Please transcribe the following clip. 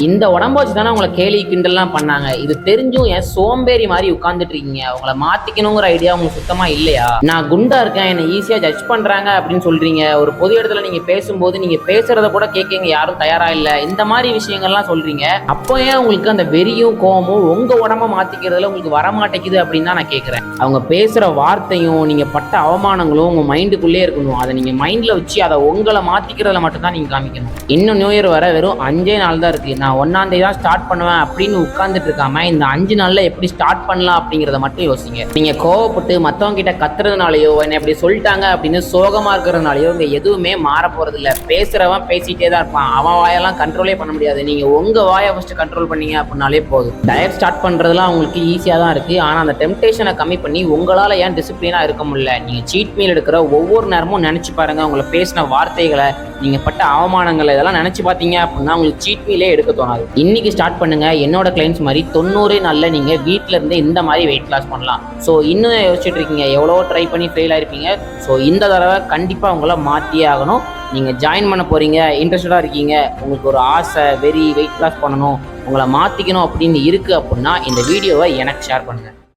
இந்த உடம்ப வச்சு தானே உங்களை கேலி கிண்டல்லாம் பண்ணாங்க. இது தெரிஞ்சும் ஏன் சோம்பேறி மாதிரி உட்கார்ந்துட்டு இருக்கீங்க? உங்களை மாத்திக்கணுங்கிற ஐடியா உங்களுக்கு சுத்தமா இல்லையா? நான் குண்டா இருக்கேன், என்னை ஈஸியா ஜட்ஜ் பண்றாங்க அப்படின்னு சொல்றீங்க. ஒரு பொது இடத்துல நீங்க பேசும்போது நீங்க பேசுறத கூட கேட்க யாரும் தயாரா இல்ல, இந்த மாதிரி விஷயங்கள்லாம் சொல்றீங்க. அப்போ ஏன் உங்களுக்கு அந்த வெறியும் கோபமும் உங்க உடம்ப மாத்திக்கிறதுல உங்களுக்கு வரமாட்டேங்குது அப்படின்னு தான் நான் கேட்கிறேன். அவங்க பேசுற வார்த்தையும் நீங்க பட்ட அவமானங்களும் உங்க மைண்டுக்குள்ளே இருக்கணும். அதை நீங்க மைண்ட்ல வச்சு அதை உங்களை மாத்திக்கிறதுல மட்டும் தான் நீங்க காமிக்கணும். இன்னும் நியூ இயர் வர வெறும் 5 நாள் தான் இருக்கு. நான் 1ஆம் தேதி தான் ஸ்டார்ட் பண்ணுவேன் அப்படின்னு உட்கார்ந்துட்டு இருக்காம இந்த 5 நாள்ல எப்படி ஸ்டார்ட் பண்ணலாம் அப்படிங்கிறத மட்டும் யோசிங்க. நீங்க கோவப்பட்டு மத்தவங்க கிட்ட கத்துறதுனாலயோ என்ன எப்படி சொல்லிட்டாங்க அப்படின்னு சோகமா இருக்கிறதுனாலயோ இங்க எதுவுமே மாற போறது இல்ல. பேசுறவன் பேசிட்டே தான் இருப்பான். அவன் வாயெல்லாம் கண்ட்ரோலே பண்ண முடியாது. நீங்க உங்க வாயை ஃபர்ஸ்ட் கண்ட்ரோல் பண்ணீங்க அப்படின்னாலே போதும். டயட் ஸ்டார்ட் பண்றதுலாம் உங்களுக்கு ஈஸியா தான் இருக்கு. ஆனா அந்த டெம்டேஷனை கம்மி பண்ணி உங்களால ஏன் டிசிப்ளினா இருக்க முடியல? நீங்க சீட் மீல் எடுக்கிற ஒவ்வொரு நேரமும் நினைச்சு பாருங்க. உங்களை பேசின வார்த்தைகளை, நீங்க பட்ட அவமானங்களை இதெல்லாம் நினைச்சு பார்த்தீங்க அப்படின்னா உங்களுக்கு சீட் மீலே எடுக்க தோணாது. இன்னைக்கு ஸ்டார்ட் பண்ணுங்க. என்னோட கிளைண்ட்ஸ் மாதிரி 90 நாள்ல நீங்க வீட்டில இருந்து இந்த மாதிரி வெயிட் லாஸ் பண்ணலாம். ஸோ இன்னும் யோசிச்சுட்டு இருக்கீங்க, எவ்வளோ ட்ரை பண்ணி ஃபெயில் ஆயிருப்பீங்க. ஸோ இந்த தடவை கண்டிப்பாக உங்களை மாற்றியே ஆகணும். நீங்கள் ஜாயின் பண்ண போறீங்க, இன்ட்ரெஸ்டடாக இருக்கீங்க, உங்களுக்கு ஒரு ஆசை, வெறி, வெயிட் லாஸ் பண்ணணும், உங்களை மாற்றிக்கணும் அப்படின்னு இருக்குது அப்படின்னா இந்த வீடியோவை எனக்கு ஷேர் பண்ணுங்கள்.